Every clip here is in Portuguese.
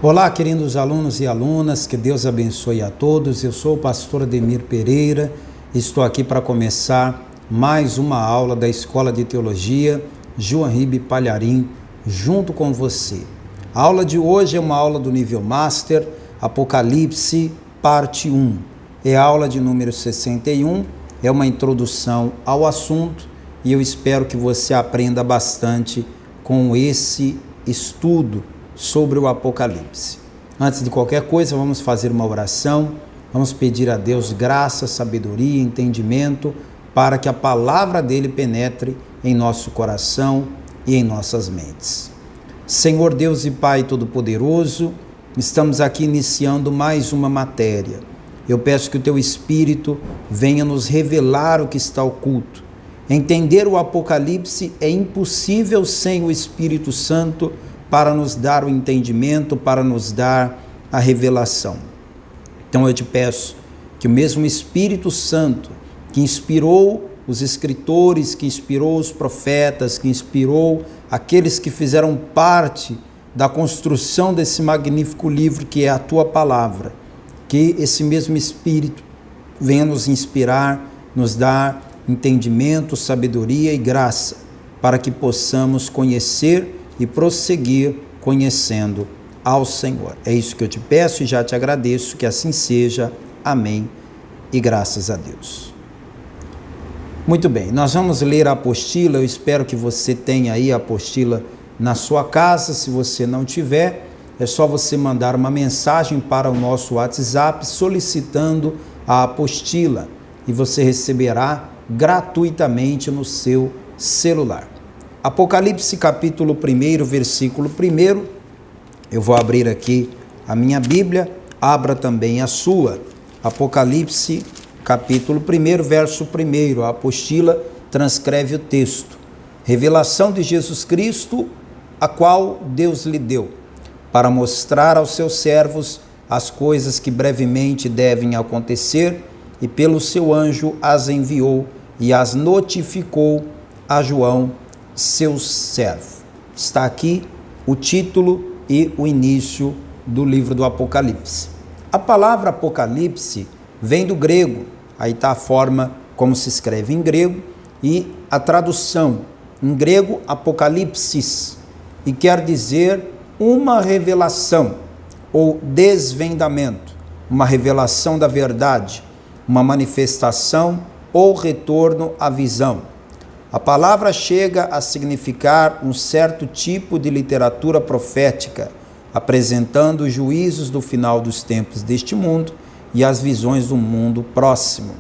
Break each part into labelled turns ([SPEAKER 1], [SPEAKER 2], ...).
[SPEAKER 1] Olá, queridos alunos e alunas, que Deus abençoe a todos. Eu sou o pastor Ademir Pereira, estou aqui para começar mais uma aula da Escola de Teologia João Ribe Palharim, junto com você. A aula de hoje é uma aula do nível Master, Apocalipse, parte 1. É a aula de número 61, é uma introdução ao assunto e eu espero que você aprenda bastante com esse estudo sobre o Apocalipse. Antes de qualquer coisa, vamos fazer uma oração, vamos pedir a Deus graça, sabedoria, entendimento, para que a palavra dele penetre em nosso coração e em nossas mentes. Senhor Deus e Pai Todo-Poderoso, estamos aqui iniciando mais uma matéria. Eu peço que o Teu Espírito venha nos revelar o que está oculto. Entender o Apocalipse é impossível sem o Espírito Santo para nos dar o entendimento, para nos dar a revelação. Então eu te peço que o mesmo Espírito Santo que inspirou os escritores, que inspirou os profetas, que inspirou aqueles que fizeram parte da construção desse magnífico livro que é a Tua Palavra, que esse mesmo Espírito venha nos inspirar, nos dar entendimento, sabedoria e graça, para que possamos conhecer e prosseguir conhecendo ao Senhor. É isso que eu te peço e já te agradeço, que assim seja. Amém e graças a Deus. Muito bem, nós vamos ler a apostila. Eu espero que você tenha aí a apostila na sua casa. Se você não tiver, é só você mandar uma mensagem para o nosso WhatsApp solicitando a apostila e você receberá gratuitamente no seu celular. Apocalipse capítulo 1, versículo 1, eu vou abrir aqui a minha Bíblia, abra também a sua. Apocalipse capítulo 1, verso 1, a apostila transcreve o texto. Revelação de Jesus Cristo, a qual Deus lhe deu, para mostrar aos seus servos as coisas que brevemente devem acontecer, e pelo seu anjo as enviou e as notificou a João, seu servo. Está aqui o título e o início do livro do Apocalipse. A palavra Apocalipse vem do grego, aí está a forma como se escreve em grego, e a tradução em grego, Apocalipsis, e quer dizer uma revelação ou desvendamento, uma revelação da verdade, uma manifestação ou retorno à visão. A palavra chega a significar um certo tipo de literatura profética, apresentando os juízos do final dos tempos deste mundo e as visões do mundo próximo.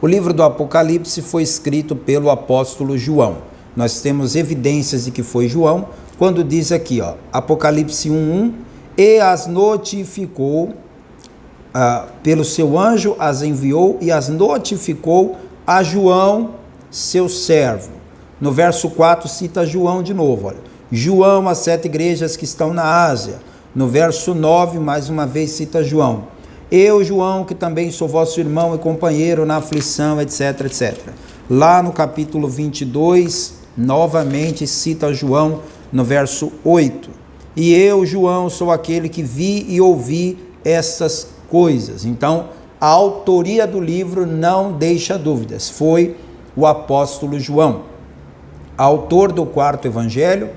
[SPEAKER 1] O livro do Apocalipse foi escrito pelo apóstolo João. Nós temos evidências de que foi João, quando diz aqui, Apocalipse 1:1, e as notificou, pelo seu anjo as enviou e as notificou a João, seu servo. No verso 4 cita João de novo, olha. João, as 7 igrejas que estão na Ásia. No verso 9, mais uma vez cita João. Eu, João, que também sou vosso irmão e companheiro na aflição, etc, etc. Lá no capítulo 22, novamente cita João no verso 8. E eu, João, sou aquele que vi e ouvi essas coisas. Então, a autoria do livro não deixa dúvidas. Foi o apóstolo João, autor do 4º evangelho,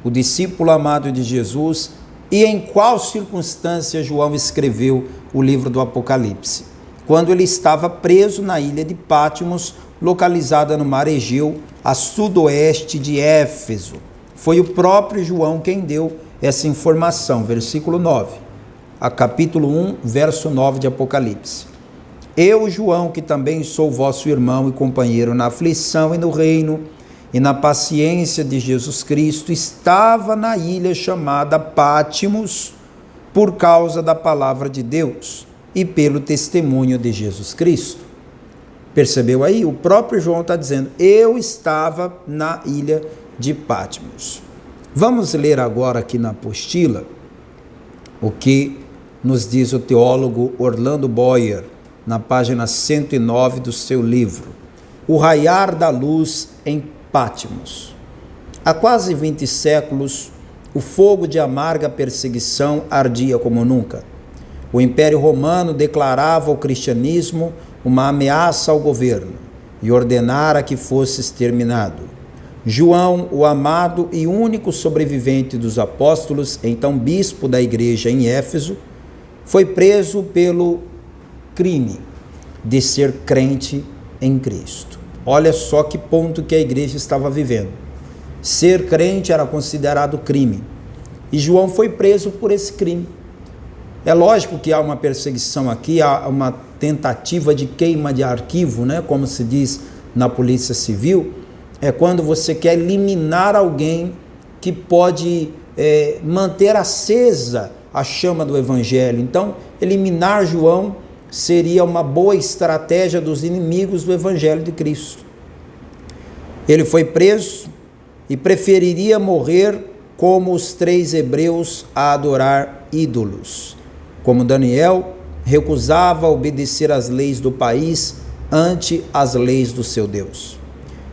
[SPEAKER 1] o discípulo amado de Jesus. E em qual circunstância João escreveu o livro do Apocalipse? Quando ele estava preso na ilha de Patmos, localizada no mar Egeu, a sudoeste de Éfeso. Foi o próprio João quem deu essa informação, versículo 9, a capítulo 1, verso 9 de Apocalipse. Eu, João, que também sou vosso irmão e companheiro na aflição e no reino e na paciência de Jesus Cristo, estava na ilha chamada Patmos por causa da palavra de Deus e pelo testemunho de Jesus Cristo. Percebeu aí? O próprio João está dizendo, eu estava na ilha de Patmos. Vamos ler agora aqui na apostila o que nos diz o teólogo Orlando Boyer, na página 109 do seu livro, O Raiar da Luz em Patmos. Há quase 20 séculos, o fogo de amarga perseguição ardia como nunca. O Império Romano declarava o cristianismo uma ameaça ao governo e ordenara que fosse exterminado. João, o amado e único sobrevivente dos apóstolos, então bispo da igreja em Éfeso, foi preso pelo crime de ser crente em Cristo. Olha só que ponto que a igreja estava vivendo. Ser crente era considerado crime. E João foi preso por esse crime. É lógico que há uma perseguição aqui, há uma tentativa de queima de arquivo, né? Como se diz na Polícia Civil, é quando você quer eliminar alguém que pode manter acesa a chama do Evangelho. Então, eliminar João seria uma boa estratégia dos inimigos do Evangelho de Cristo. Ele foi preso e preferiria morrer como os 3 hebreus a adorar ídolos. Como Daniel, recusava obedecer às leis do país ante as leis do seu Deus.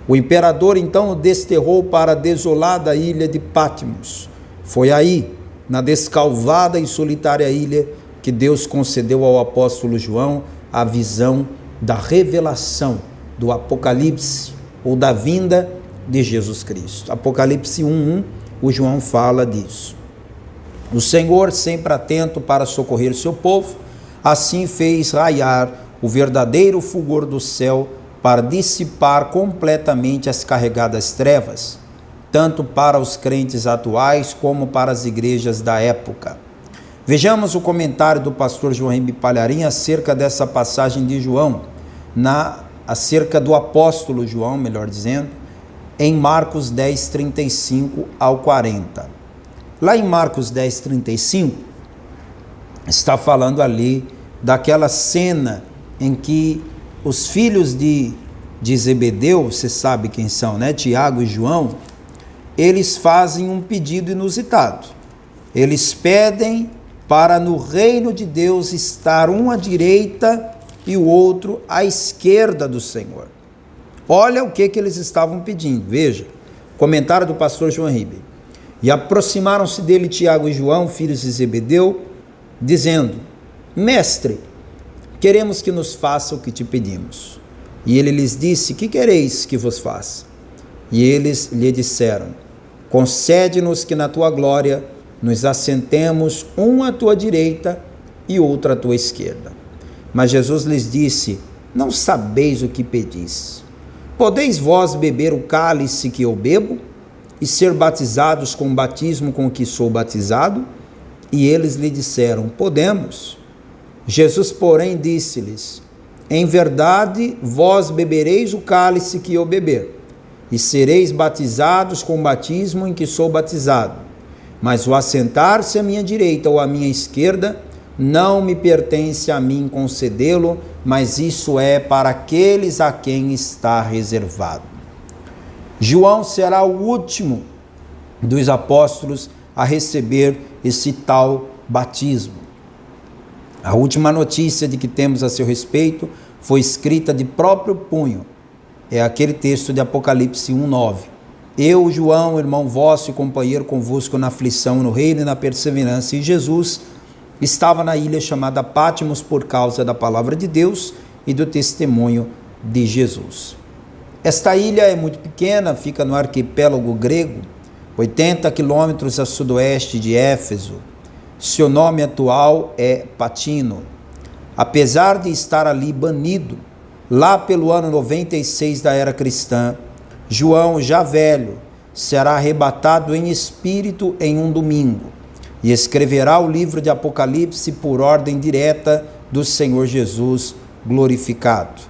[SPEAKER 1] O imperador então o desterrou para a desolada ilha de Patmos. Foi aí, na descalvada e solitária ilha, que Deus concedeu ao apóstolo João a visão da revelação do Apocalipse, ou da vinda de Jesus Cristo. Apocalipse 1:1, o João fala disso. O Senhor, sempre atento para socorrer seu povo, assim fez raiar o verdadeiro fulgor do céu para dissipar completamente as carregadas trevas, tanto para os crentes atuais como para as igrejas da época. Vejamos o comentário do pastor João Ribe Palharim acerca dessa passagem de João, acerca do apóstolo João, melhor dizendo, em Marcos 10, 35 ao 40. Lá em Marcos 10, 35, está falando ali daquela cena em que os filhos de Zebedeu, você sabe quem são, né? Tiago e João, eles fazem um pedido inusitado. Eles pedem para no reino de Deus estar um à direita e o outro à esquerda do Senhor. Olha o que eles estavam pedindo. Veja, comentário do pastor João Ribe. E aproximaram-se dele Tiago e João, filhos de Zebedeu, dizendo: Mestre, queremos que nos faça o que te pedimos. E ele lhes disse: Que quereis que vos faça? E eles lhe disseram: Concede-nos que na tua glória nos assentemos um à tua direita e outro à tua esquerda. Mas Jesus lhes disse: Não sabeis o que pedis. Podeis vós beber o cálice que eu bebo e ser batizados com o batismo com que sou batizado? E eles lhe disseram: Podemos. Jesus, porém, disse-lhes: Em verdade, vós bebereis o cálice que eu beber, e sereis batizados com o batismo em que sou batizado. Mas o assentar-se à minha direita ou à minha esquerda, não me pertence a mim concedê-lo, mas isso é para aqueles a quem está reservado. João será o último dos apóstolos a receber esse tal batismo. A última notícia de que temos a seu respeito foi escrita de próprio punho. É aquele texto de Apocalipse 1:9. Eu, João, irmão vosso e companheiro convosco na aflição, no reino e na perseverança. E Jesus estava na ilha chamada Patmos por causa da palavra de Deus e do testemunho de Jesus. Esta ilha é muito pequena, fica no arquipélago grego, 80 quilômetros a sudoeste de Éfeso. Seu nome atual é Patino. Apesar de estar ali banido, lá pelo ano 96 da era cristã, João, já velho, será arrebatado em espírito em um domingo e escreverá o livro de Apocalipse por ordem direta do Senhor Jesus glorificado.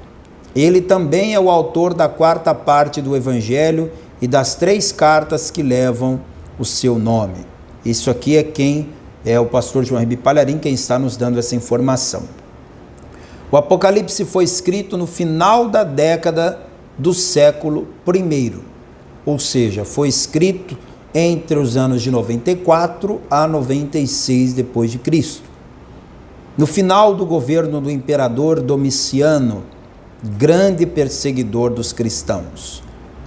[SPEAKER 1] Ele também é o autor da 4ª parte do Evangelho e das 3 cartas que levam o seu nome. Isso aqui é quem é o pastor João Ribe Palharim, quem está nos dando essa informação. O Apocalipse foi escrito no final da década do século I, ou seja, foi escrito entre os anos de 94 a 96 depois de Cristo. No final do governo do imperador Domiciano, grande perseguidor dos cristãos.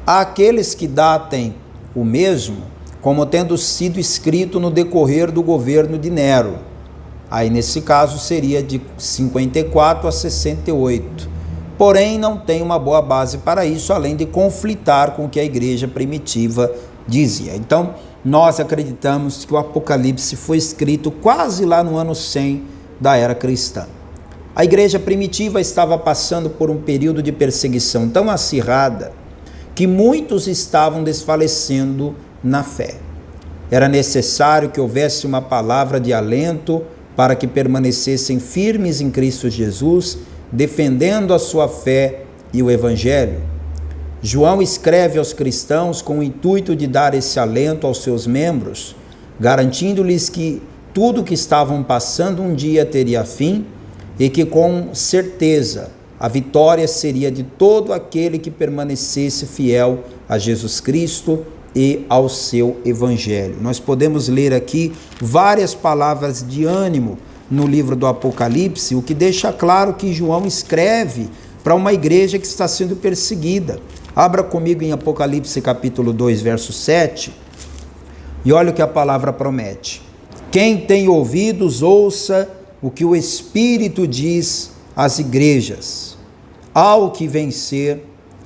[SPEAKER 1] Há aqueles que datem o mesmo como tendo sido escrito no decorrer do governo de Nero. Aí, nesse caso, seria de 54 a 68. Porém, não tem uma boa base para isso, além de conflitar com o que a igreja primitiva dizia. Então, nós acreditamos que o Apocalipse foi escrito quase lá no ano 100 da era cristã. A igreja primitiva estava passando por um período de perseguição tão acirrada que muitos estavam desfalecendo na fé. Era necessário que houvesse uma palavra de alento para que permanecessem firmes em Cristo Jesus, defendendo a sua fé e o Evangelho. João escreve aos cristãos com o intuito de dar esse alento aos seus membros, garantindo-lhes que tudo que estavam passando um dia teria fim e que com certeza a vitória seria de todo aquele que permanecesse fiel a Jesus Cristo e ao seu Evangelho. Nós podemos ler aqui várias palavras de ânimo no livro do Apocalipse, o que deixa claro que João escreve para uma igreja que está sendo perseguida. Abra comigo em Apocalipse capítulo 2, verso 7, e olha o que a palavra promete. Quem tem ouvidos, ouça o que o Espírito diz às igrejas. Ao que vencer,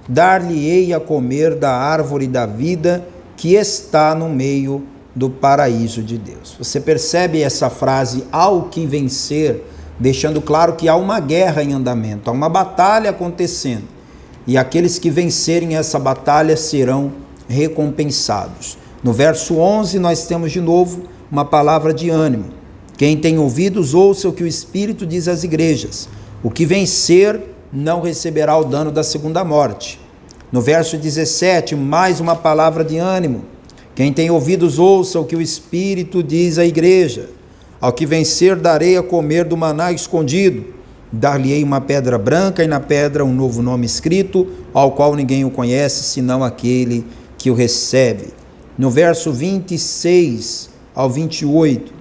[SPEAKER 1] dar-lhe-ei a comer da árvore da vida que está no meio do paraíso de Deus. Você percebe essa frase, ao que vencer, deixando claro que há uma guerra em andamento, há uma batalha acontecendo. E aqueles que vencerem essa batalha serão recompensados. No verso 11, nós temos de novo uma palavra de ânimo. Quem tem ouvidos, ouça o que o Espírito diz às igrejas. O que vencer não receberá o dano da segunda morte. No verso 17, mais uma palavra de ânimo. Quem tem ouvidos, ouça o que o Espírito diz à igreja. Ao que vencer, darei a comer do maná escondido. Dar-lhe-ei uma pedra branca e na pedra um novo nome escrito, ao qual ninguém o conhece, senão aquele que o recebe. No verso 26 ao 28,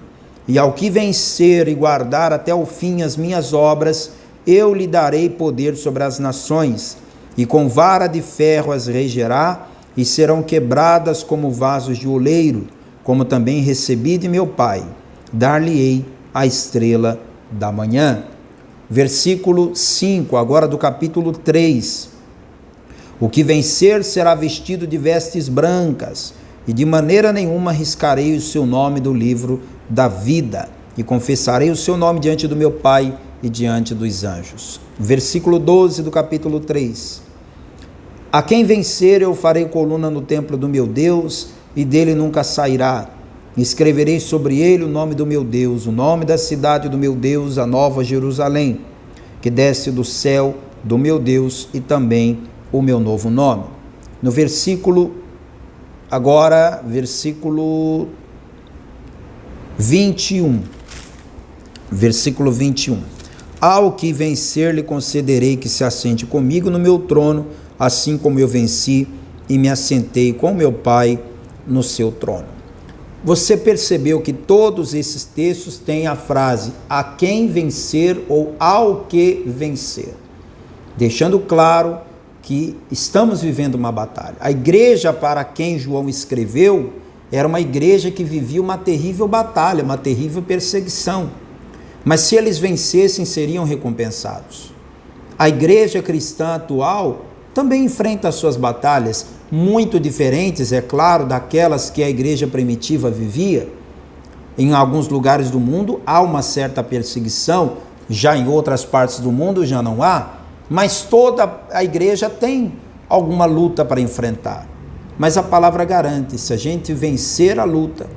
[SPEAKER 1] e ao que vencer e guardar até o fim as minhas obras, eu lhe darei poder sobre as nações, e com vara de ferro as regerá, e serão quebradas como vasos de oleiro, como também recebi de meu Pai. Dar-lhe-ei a estrela da manhã. Versículo 5, agora do capítulo 3. O que vencer será vestido de vestes brancas, e de maneira nenhuma riscarei o seu nome do livro da vida, e confessarei o seu nome diante do meu Pai e diante dos anjos. Versículo 12 do capítulo 3. A quem vencer eu farei coluna no templo do meu Deus, e dele nunca sairá. Escreverei sobre ele o nome do meu Deus, o nome da cidade do meu Deus, a nova Jerusalém, que desce do céu do meu Deus, e também o meu novo nome. No versículo 21. Versículo 21. Ao que vencer lhe concederei que se assente comigo no meu trono, assim como eu venci e me assentei com meu Pai no seu trono. Você percebeu que todos esses textos têm a frase a quem vencer ou ao que vencer, deixando claro que estamos vivendo uma batalha. A igreja para quem João escreveu era uma igreja que vivia uma terrível batalha, uma terrível perseguição. Mas se eles vencessem, seriam recompensados. A igreja cristã atual também enfrenta as suas batalhas, muito diferentes, é claro, daquelas que a igreja primitiva vivia. Em alguns lugares do mundo há uma certa perseguição, já em outras partes do mundo já não há, mas toda a igreja tem alguma luta para enfrentar. Mas a palavra garante, se a gente vencer a luta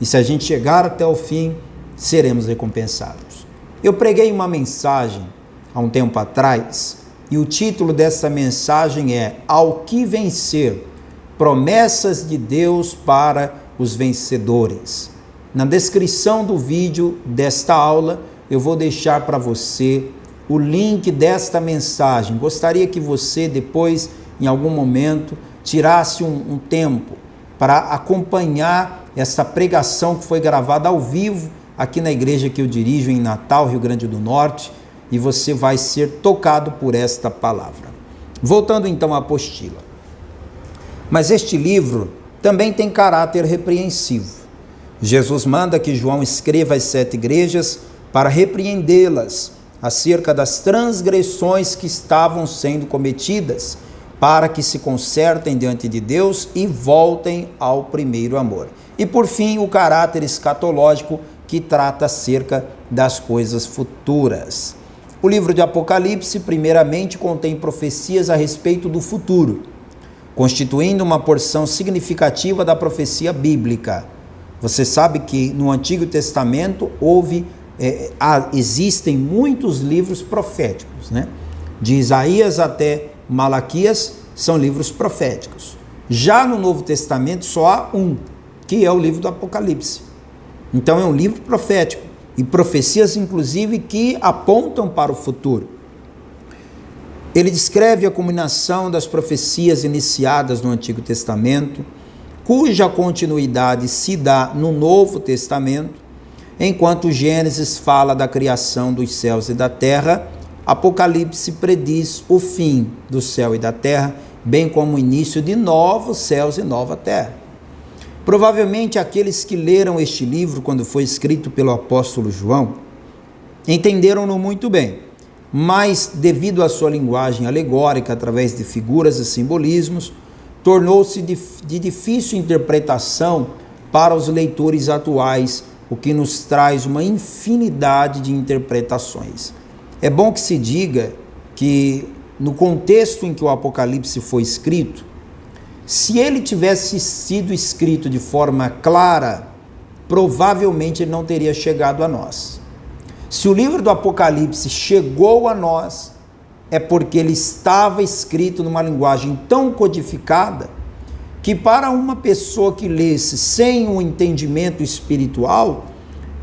[SPEAKER 1] e se a gente chegar até o fim, seremos recompensados. Eu preguei uma mensagem há um tempo atrás, e o título dessa mensagem é Ao que vencer, promessas de Deus para os vencedores. Na descrição do vídeo desta aula, eu vou deixar para você o link desta mensagem. Gostaria que você depois, em algum momento, tirasse um tempo para acompanhar essa pregação que foi gravada ao vivo aqui na igreja que eu dirijo em Natal, Rio Grande do Norte, e você vai ser tocado por esta palavra. Voltando então à apostila. Mas este livro também tem caráter repreensivo. Jesus manda que João escreva às 7 igrejas para repreendê-las acerca das transgressões que estavam sendo cometidas, para que se consertem diante de Deus e voltem ao primeiro amor. E por fim, o caráter escatológico, que trata acerca das coisas futuras. O livro de Apocalipse, primeiramente, contém profecias a respeito do futuro, constituindo uma porção significativa da profecia bíblica. Você sabe que no Antigo Testamento existem muitos livros proféticos, né? De Isaías até Malaquias são livros proféticos. Já no Novo Testamento só há um, que é o livro do Apocalipse. Então é um livro profético e profecias inclusive que apontam para o futuro. Ele descreve a culminação das profecias iniciadas no Antigo Testamento, cuja continuidade se dá no Novo Testamento. Enquanto Gênesis fala da criação dos céus e da terra, Apocalipse prediz o fim do céu e da terra, bem como o início de novos céus e nova terra. Provavelmente aqueles que leram este livro quando foi escrito pelo apóstolo João entenderam-no muito bem, mas devido à sua linguagem alegórica através de figuras e simbolismos, tornou-se de difícil interpretação para os leitores atuais, o que nos traz uma infinidade de interpretações. É bom que se diga que, no contexto em que o Apocalipse foi escrito, se ele tivesse sido escrito de forma clara, provavelmente ele não teria chegado a nós. Se o livro do Apocalipse chegou a nós, é porque ele estava escrito numa linguagem tão codificada que para uma pessoa que lesse sem um entendimento espiritual,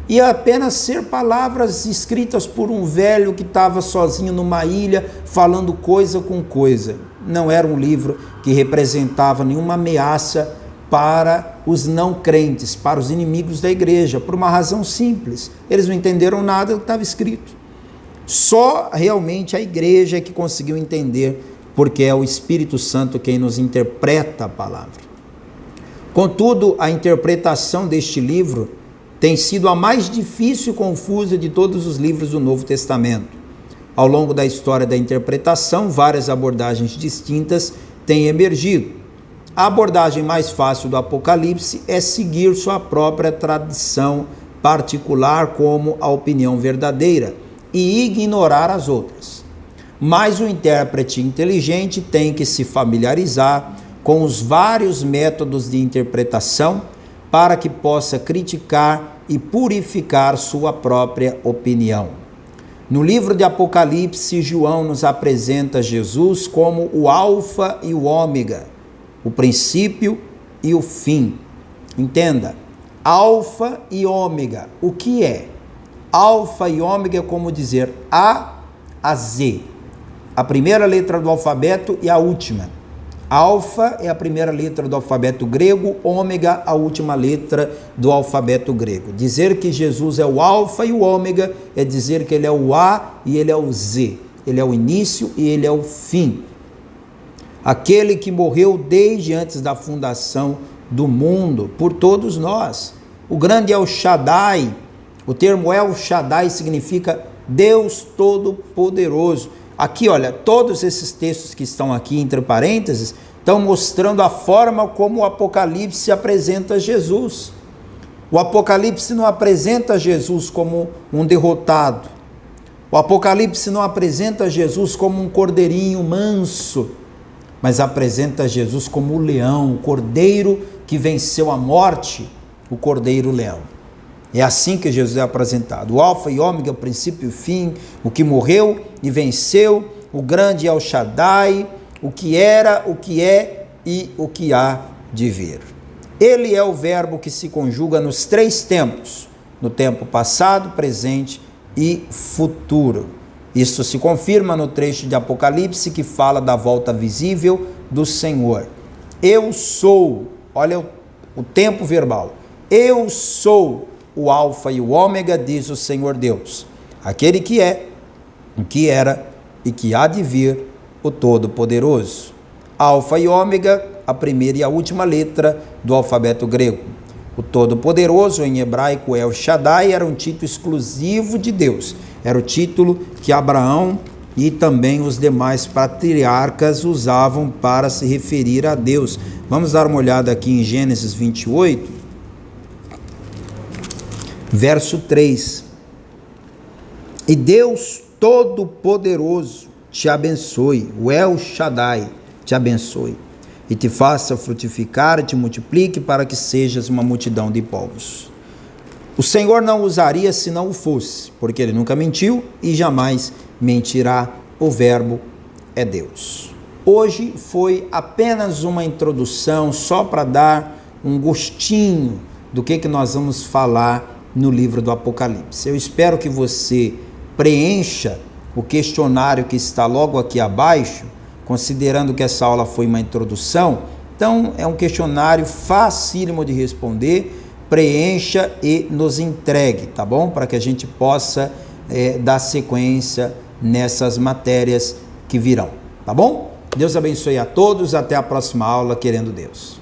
[SPEAKER 1] ia apenas ser palavras escritas por um velho que estava sozinho numa ilha falando coisa com coisa. Não era um livro que representava nenhuma ameaça para os não crentes, para os inimigos da igreja, por uma razão simples. Eles não entenderam nada do que estava escrito. Só realmente a igreja é que conseguiu entender, porque é o Espírito Santo quem nos interpreta a palavra. Contudo, a interpretação deste livro tem sido a mais difícil e confusa de todos os livros do Novo Testamento. Ao longo da história da interpretação, várias abordagens distintas têm emergido. A abordagem mais fácil do Apocalipse é seguir sua própria tradição particular como a opinião verdadeira e ignorar as outras. Mas o intérprete inteligente tem que se familiarizar com os vários métodos de interpretação para que possa criticar e purificar sua própria opinião. No livro de Apocalipse, João nos apresenta Jesus como o Alfa e o Ômega, o princípio e o fim. Entenda, Alfa e Ômega, o que é? Alfa e Ômega é como dizer A a Z, a primeira letra do alfabeto e a última. Alfa é a primeira letra do alfabeto grego, ômega a última letra do alfabeto grego. Dizer que Jesus é o alfa e o ômega é dizer que ele é o A e ele é o Z. Ele é o início e ele é o fim. Aquele que morreu desde antes da fundação do mundo, por todos nós. O grande El Shaddai, o termo El Shaddai significa Deus Todo-Poderoso. Aqui, olha, todos esses textos que estão aqui entre parênteses estão mostrando a forma como o Apocalipse apresenta Jesus. O Apocalipse não apresenta Jesus como um derrotado. O Apocalipse não apresenta Jesus como um cordeirinho manso, mas apresenta Jesus como o leão, o cordeiro que venceu a morte, o cordeiro-leão. É assim que Jesus é apresentado. O Alfa e Ômega, o princípio e o fim, o que morreu e venceu, o grande El Shaddai, o que era, o que é e o que há de vir. Ele é o verbo que se conjuga nos 3 tempos, no tempo passado, presente e futuro. Isso se confirma no trecho de Apocalipse que fala da volta visível do Senhor. Eu sou, olha o tempo verbal, eu sou o Alfa e o Ômega, diz o Senhor Deus, aquele que é, o que era e que há de vir, o Todo-Poderoso. Alfa e Ômega, a primeira e a última letra do alfabeto grego. O Todo-Poderoso, em hebraico El Shaddai, era um título exclusivo de Deus. Era o título que Abraão e também os demais patriarcas usavam para se referir a Deus. Vamos dar uma olhada aqui em Gênesis 28, verso 3. E Deus Todo-Poderoso te abençoe, o El Shaddai te abençoe, e te faça frutificar e te multiplique para que sejas uma multidão de povos. O Senhor não usaria se não o fosse, porque Ele nunca mentiu e jamais mentirá. O Verbo é Deus. Hoje foi apenas uma introdução só para dar um gostinho do que nós vamos falar no livro do Apocalipse. Eu espero que você preencha o questionário que está logo aqui abaixo, considerando que essa aula foi uma introdução. Então é um questionário facílimo de responder. Preencha e nos entregue, tá bom? Para que a gente possa dar sequência nessas matérias que virão, tá bom? Deus abençoe a todos, até a próxima aula, querendo Deus.